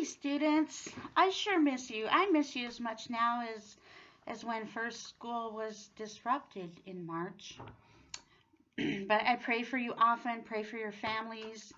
Hey students, I sure miss you. I miss you as much now as when first school was disrupted in March. But I pray for you often, pray for your families.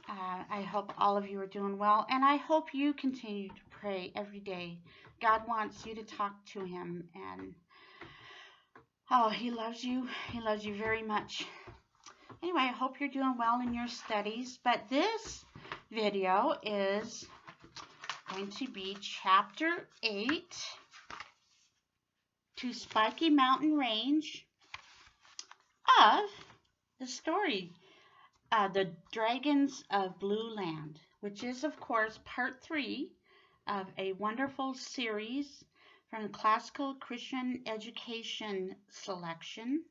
I hope all of you are doing well, and I hope you continue to pray every day. God wants you to talk to him, and oh, he loves you. He loves you very much. Anyway, I hope you're doing well in your studies, but this video is going to be Chapter 8 to Spiky Mountain Range of the story, The Dragons of Blue Land, which is, of course, Part 3 of a wonderful series from the Classical Christian Education Selection.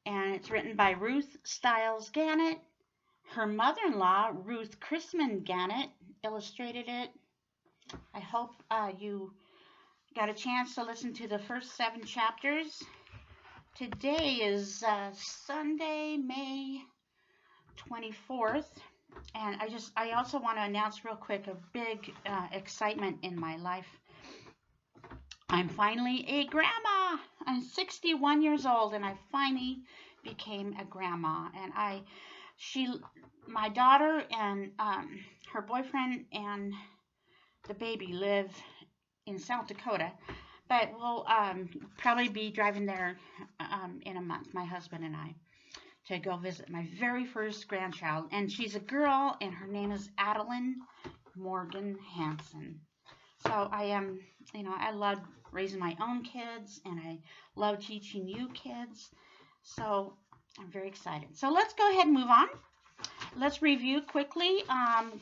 And it's written by Ruth Stiles Gannett. Her mother-in-law, Ruth Chrisman Gannett, illustrated it. I hope you got a chance to listen to the first 7 chapters. Today is Sunday, May 24th, and I also want to announce real quick a big excitement in my life. I'm finally a grandma. I'm 61 years old, and I finally became a grandma. And my daughter and her boyfriend and the baby live in South Dakota, but we'll probably be driving there in a month, my husband and I, to go visit my very first grandchild. And she's a girl, and her name is Adeline Morgan Hansen. So I love raising my own kids, and I love teaching you kids. So I'm very excited. So let's go ahead and move on. Let's review quickly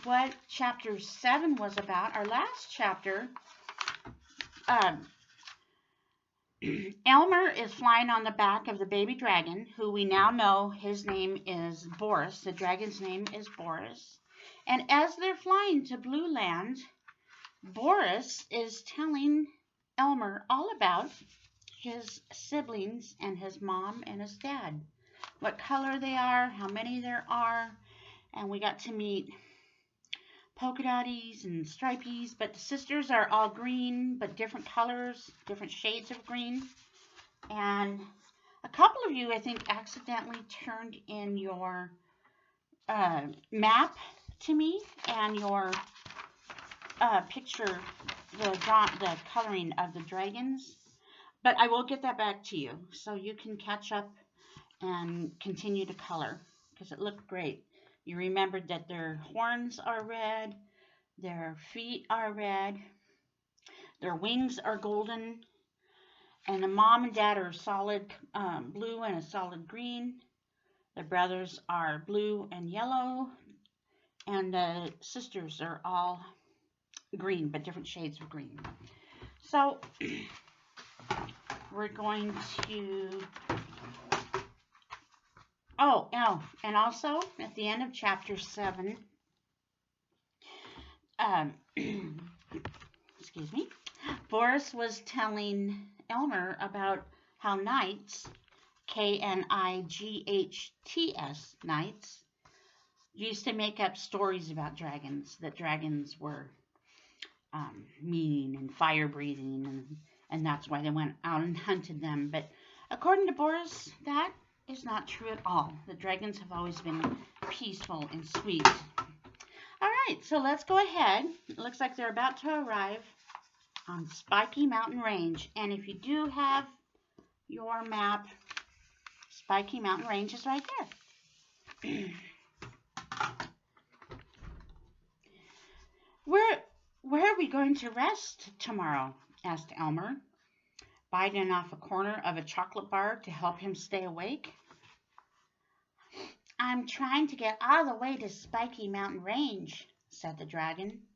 what Chapter 7 was about. Our last chapter, Elmer is flying on the back of the baby dragon, who we now know his name is Boris. The dragon's name is Boris. And as they're flying to Blue Land, Boris is telling Elmer all about his siblings and his mom and his dad. What color they are, how many there are, and we got to meet polka dotties and stripies, but the sisters are all green, but different colors, different shades of green. And a couple of you, I think, accidentally turned in your map to me and your picture, the coloring of the dragons. But I will get that back to you, so you can catch up and continue to color, because it looked great. You remembered that their horns are red, their feet are red, their wings are golden, and the mom and dad are solid blue and a solid green. The brothers are blue and yellow, and the sisters are all green, but different shades of green. So we're going to... Oh, and also at the end of Chapter 7, excuse me, Boris was telling Elmer about how knights, K-N-I-G-H-T-S, knights, used to make up stories about dragons, that dragons were mean and fire-breathing, and that's why they went out and hunted them. But according to Boris, that is not true at all. The dragons have always been peaceful and sweet. All right, so let's go ahead. It looks like they're about to arrive on Spiky Mountain Range. And if you do have your map, Spiky Mountain Range is right there. Where are we going to rest tomorrow? Asked Elmer, biting off a corner of a chocolate bar to help him stay awake. I'm trying to get all the way to Spiky Mountain Range, said the dragon.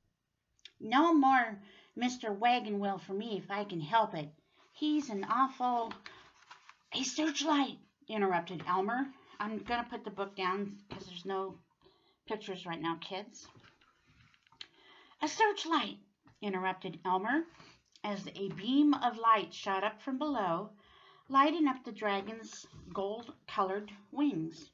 No more Mr. Wagon Wheel for me if I can help it. He's an awful... A searchlight, interrupted Elmer. I'm going to put the book down because there's no pictures right now, kids. A searchlight, interrupted Elmer, as a beam of light shot up from below, lighting up the dragon's gold-colored wings.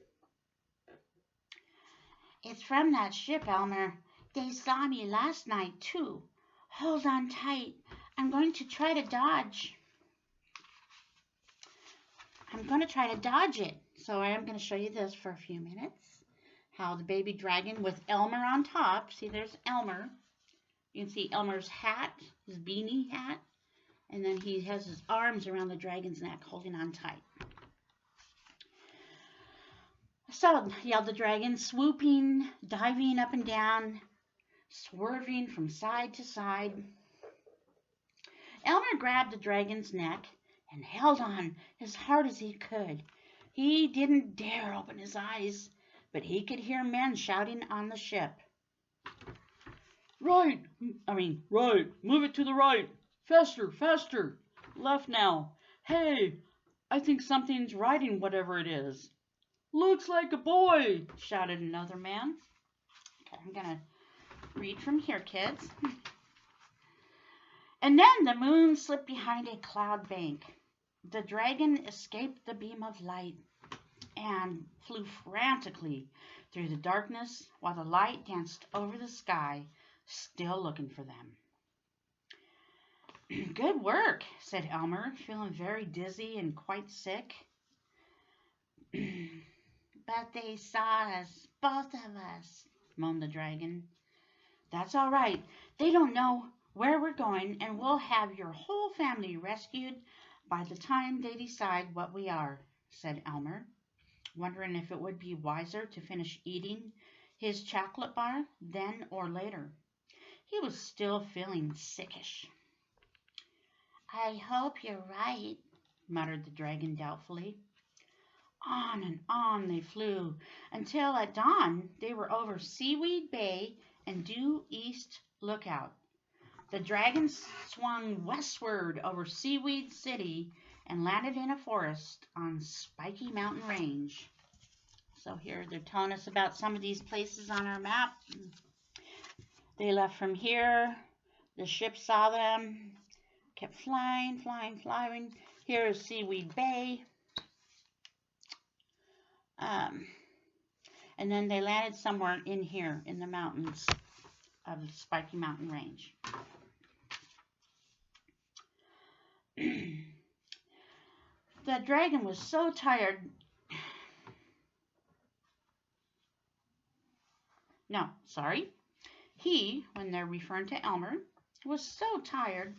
It's from that ship, Elmer. They saw me last night, too. Hold on tight. I'm going to try to dodge. I'm going to try to dodge it. So I am going to show you this for a few minutes. How the baby dragon with Elmer on top. See, there's Elmer. You can see Elmer's hat, his beanie hat. And then he has his arms around the dragon's neck, holding on tight. So, yelled the dragon, swooping, diving up and down, swerving from side to side. Elmer grabbed the dragon's neck and held on as hard as he could. He didn't dare open his eyes, but he could hear men shouting on the ship. Right, move it to the right. Faster, faster. Left now. Hey, I think something's riding whatever it is. Looks like a boy, shouted another man. Okay, I'm going to read from here, kids. And then the moon slipped behind a cloud bank. The dragon escaped the beam of light and flew frantically through the darkness while the light danced over the sky, still looking for them. Good work, said Elmer, feeling very dizzy and quite sick. But they saw us, both of us, moaned the dragon. That's all right. They don't know where we're going, and we'll have your whole family rescued by the time they decide what we are, said Elmer, wondering if it would be wiser to finish eating his chocolate bar then or later. He was still feeling sickish. I hope you're right, muttered the dragon doubtfully. On and on they flew, until at dawn they were over Seaweed Bay and Due East Lookout. The dragon swung westward over Seaweed City and landed in a forest on Spiky Mountain Range. So here they're telling us about some of these places on our map. They left from here. The ship saw them, kept flying, flying, flying. Here is Seaweed Bay. And then they landed somewhere in here in the mountains of the Spiky Mountain Range. The dragon was so tired. He, when they're referring to Elmer, was so tired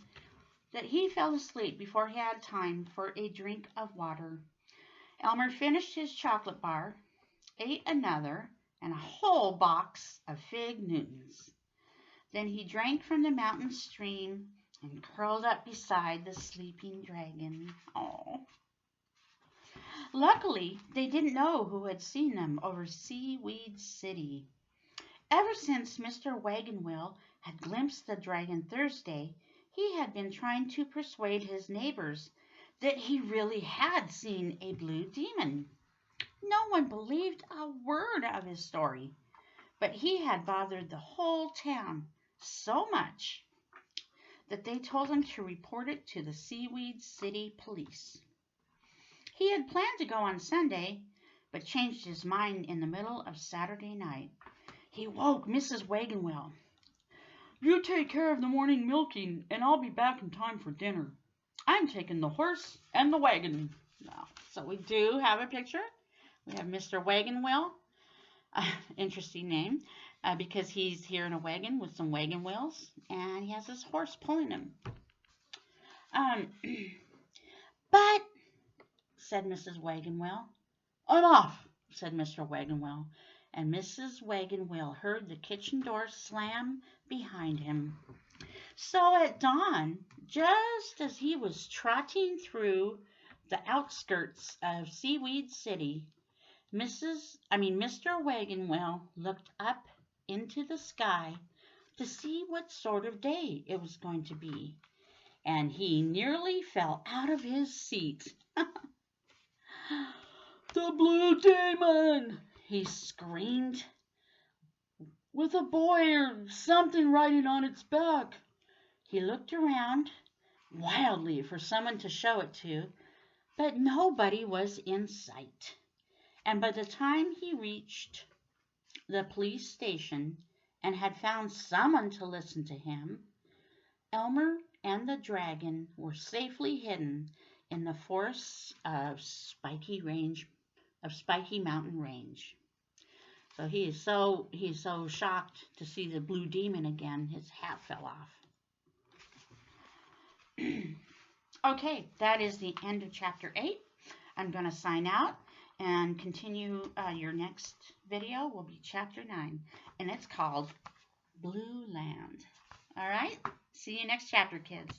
that he fell asleep before he had time for a drink of water. Elmer finished his chocolate bar, ate another, and a whole box of Fig Newtons. Then he drank from the mountain stream and curled up beside the sleeping dragon. Oh. Luckily, they didn't know who had seen them over Seaweed City. Ever since Mr. Wagon Wheel had glimpsed the dragon Thursday, he had been trying to persuade his neighbors that he really had seen a blue demon. No one believed a word of his story, but he had bothered the whole town so much that they told him to report it to the Seaweed City Police. He had planned to go on Sunday, but changed his mind in the middle of Saturday night. He woke Mrs. Wagon Wheel. You take care of the morning milking, and I'll be back in time for dinner. I'm taking the horse and the wagon. So we do have a picture. We have Mr. Wagon Wheel. Interesting name, because he's here in a wagon with some wagon wheels, and he has his horse pulling him. But, said Mrs. Wagon Wheel. I'm off, said Mr. Wagon Wheel, and Mrs. Wagon Wheel heard the kitchen door slam behind him. So at dawn, just as he was trotting through the outskirts of Seaweed City, Mr. Wagon Wheel looked up into the sky to see what sort of day it was going to be, and he nearly fell out of his seat. The blue demon, he screamed, with a boy or something riding on its back. He looked around wildly for someone to show it to, but nobody was in sight. And by the time he reached the police station, and had found someone to listen to him, Elmer and the dragon were safely hidden in the forests of Spiky Mountain Range. So he's so shocked to see the blue demon again, his hat fell off. Okay, that is the end of chapter 8. I'm going to sign out and continue. Your next video will be chapter 9, and it's called Blue Land. All right, see you next chapter, kids.